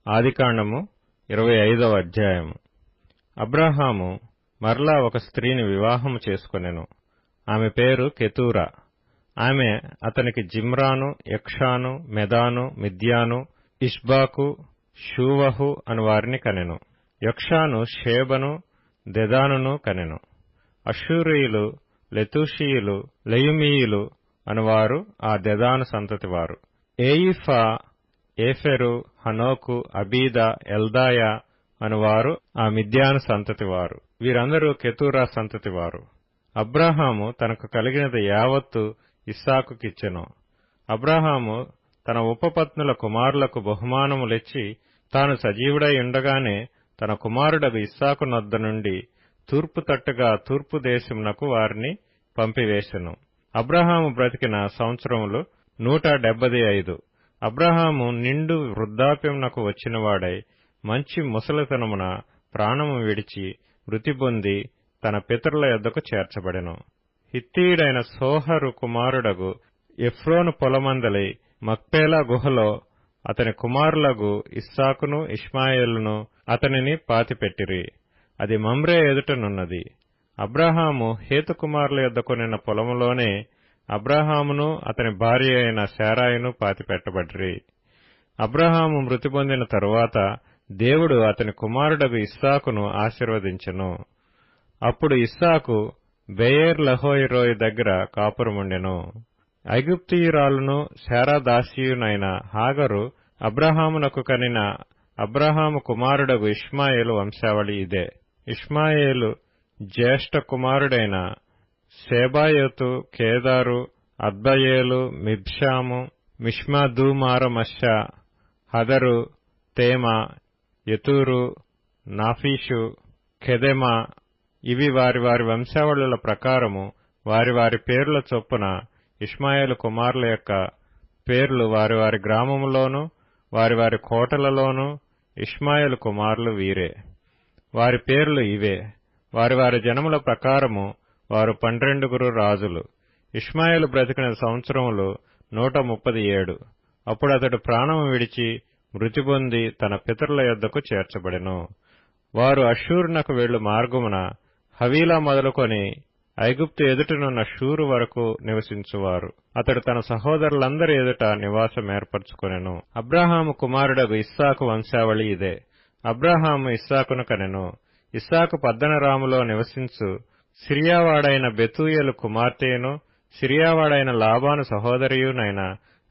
ఆదికాండము 25వ అధ్యాయము. అబ్రాహాము మరలా ఒక స్త్రీని వివాహము చేసుకొనెను. ఆమె పేరు కెతూరా. ఆమె అతనికి జిమ్రాను, యక్షాను, మెదాను, మిద్యాను, ఇష్బాకు, షూవహు అను వారిని కనెను. యక్షాను షేబను, దెదానును కనెను. అషూరీయులు, లెతూషీయులు, లెయుమీయులు అనువారు ఆ దెదాను సంతతివారు. ఏయిఫా, ఏఫెరు, హనోకు, అబీదా, ఎల్దాయా అనువారు ఆ మిద్యాను సంతతివారు. వీరందరూ కెతూరా సంతతివారు. అబ్రాహాము తనకు కలిగినది యావత్తు ఇస్సాకుకిచ్చెను. అబ్రాహాము తన ఉపపత్నుల కుమారులకు బహుమానములిచ్చి తాను సజీవుడై ఉండగానే తన కుమారుడగు ఇస్సాకు నొద్ద నుండి తూర్పు తట్టుగా తూర్పు దేశమునకు వారిని పంపివేశెను. అబ్రాహాము బ్రతికిన సంవత్సరములు 175. అబ్రాహాము నిండు వృద్ధాప్యమునకు వచ్చినవాడై మంచి ముసలితనమున ప్రాణము విడిచి మృతి పొంది తన పితరుల యొద్దకు చేర్చబడెను. హిత్తీయుడైన సోహరు కుమారుడగు ఎఫ్రోను పొలమందలి మక్పేలా గుహలో అతని కుమారులగు ఇస్సాకును, ఇష్మాయేలును అతనిని పాతిపెట్టిరి. అది మమ్రే ఎదుటనున్నది. అబ్రాహాము హేతు కుమారుల యొద్ద కొనిన పొలములోనే అబ్రాహామును అతని భార్య అయిన శారాయిను పాతిపెట్టబడిరి. అబ్రాహాము మృతి పొందిన తరువాత దేవుడు అతని కుమారుడగు ఇస్సాకును ఆశీర్వదించెను. అప్పుడు ఇస్సాకు బెయేర్ లహోయి దగ్గర కాపురముండెను. ఐగుప్తీయురాలును శారా దాసీయునైన హాగరు అబ్రాహామునకు కనిన అబ్రాహాము కుమారుడగు ఇష్మాయేలు వంశావళి ఇదే. ఇష్మాయేలు జ్యేష్ఠ కుమారుడైన శేబాయోతు, కేదారు, అద్బయేలు, మిబ్షాము, మిష్మాదూమారమషా, హదరు, తేమా, యతూరు, నాఫీషు, కెదెమా. ఇవి వారి వారి వంశావళుల ప్రకారము వారి వారి పేర్ల చొప్పున ఇష్మాయేలు కుమారుల యొక్క పేర్లు వారి వారి గ్రామములోను వారి వారి కోటలలోను. ఇష్మాయేలు కుమారులు వీరే. వారి పేర్లు ఇవే. వారి వారి జనముల ప్రకారము వారు 12 రాజులు. ఇష్మాయేలు బ్రతికిన సంవత్సరములు 137. అప్పుడు అతడు ప్రాణము విడిచి మృతి పొంది తన పితరుల యొద్దకు చేర్చబడెను. వారు అషూరునకు వెళ్ళు మార్గమున హవీలా మొదలుకొని ఐగుప్తు ఎదుటనున్న షూరు వరకు నివసించువారు. అతడు తన సహోదరులందరి ఎదుట నివాసం ఏర్పరచుకొనెను. అబ్రాహాము కుమారుడగు ఇస్సాకు వంశావళి ఇదే. అబ్రాహాము ఇస్సాకును కనెను. ఇస్సాకు పద్దనరాములో నివసించు సిరియావాడైన బెతూయేలు కుమార్తెయును సిరియావాడైన లాబాను సహోదరియునైన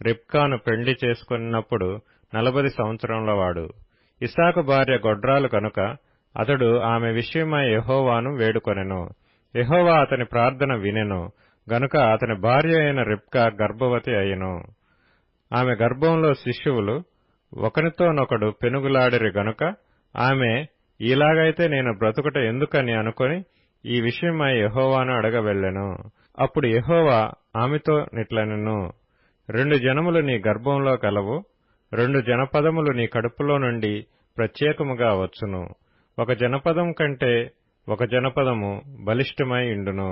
రిబ్కాను పెండ్లి చేసుకున్నప్పుడు 40 సంవత్సరముల వాడు. ఇస్సాకు భార్య గొడ్రాలు కనుక అతడు ఆమె విషయమై యెహోవాను వేడుకొనెను. యెహోవా అతని ప్రార్థన వినెను గనుక అతని భార్య అయిన రిబ్కా గర్భవతి అయ్యెను. ఆమె గర్భంలో శిశువులు ఒకనితోనొకడు పెనుగులాడిరి గనుక ఆమె ఇలాగైతే నేను బ్రతుకుట ఎందుకని అనుకొని ఈ విషయమై యెహోవాను అడగవెళ్ళెను. అప్పుడు యెహోవా ఆమెతో నిట్లనెను, 2 జనములు నీ గర్భంలో కలవు, 2 జనపదములు నీ కడుపులో నుండి ప్రత్యేకముగా వచ్చును. ఒక జనపదం కంటే ఒక జనపదము బలిష్టమై ఇండును.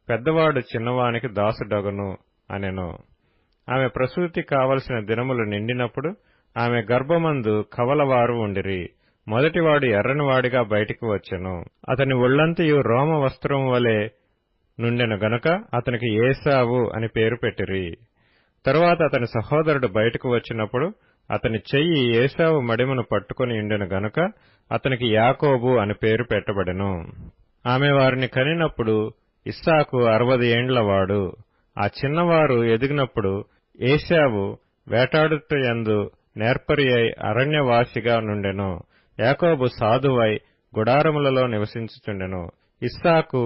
పెద్దవాడు చిన్నవానికి దాసుడగును అనెను. ఆమె ప్రసూతి కావలసిన దినములు నిండినప్పుడు ఆమె గర్భమందు కవలవారు ఉండిరి. మొదటివాడు ఎర్రనివాడిగా బయటికి వచ్చెను. అతని ఒళ్లంతయు రోమ వస్త్రము వలె నుండెను గనుక అతనికి ఏశావు అని పేరు పెట్టిరి. తరువాత అతని సహోదరుడు బయటకు వచ్చినప్పుడు అతని చెయ్యి ఏశావు మడిమను పట్టుకుని ఉండెను గనుక అతనికి యాకోబు అని పేరు పెట్టబడెను. ఆమె వారిని కనినప్పుడు ఇస్సాకు 60 ఏండ్లవాడు. ఆ చిన్నవారు ఎదిగినప్పుడు ఏశావు వేటాడుటయందు నేర్పరి అయి అరణ్యవాసిగా నుండెను. యాకోబు సాధువై గుడారములలో నివసించుచుండెను. ఇస్సాకు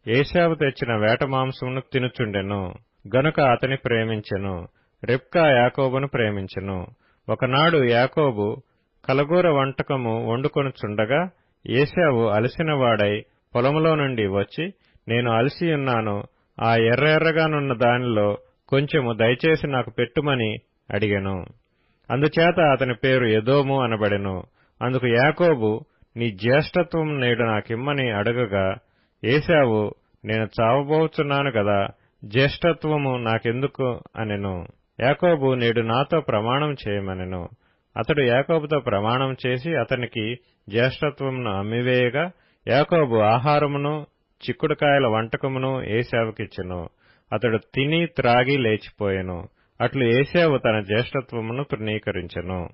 ఏశావు తెచ్చిన వేట మాంసమును తినుచుండెను గనుక అతని ప్రేమించెను. రిబ్కా యాకోబును ప్రేమించెను. ఒకనాడు యాకోబు కలగూర వంటకము వండుకొనుచుండగా ఏశావు అలసినవాడై పొలములో నుండి వచ్చి, నేను అలసియున్నాను, ఆ ఎర్రెర్రగానున్న దానిలో కొంచెము దయచేసి నాకు పెట్టుమని అడిగెను. అందుచేత అతని పేరు ఎదోము అనబడెను. అందుకు యాకోబు, నీ జ్యేష్ఠత్వం నేడు నాకిమ్మని అడగగా ఏశావు, నేను చావబోచున్నాను గదా, జ్యేష్ఠత్వము నాకెందుకు అనెను. యాకోబు, నేడు నాతో ప్రమాణం చేయమనెను. అతడు యాకోబుతో ప్రమాణం చేసి అతనికి జ్యేష్ఠత్వమును అమ్మివేయగా యాకోబు ఆహారమును చిక్కుడుకాయల వంటకమును ఏశావుకిచ్చెను. అతడు తిని త్రాగి లేచిపోయెను. అట్లు ఏశావు తన జ్యేష్ఠత్వమును తృణీకరించెను.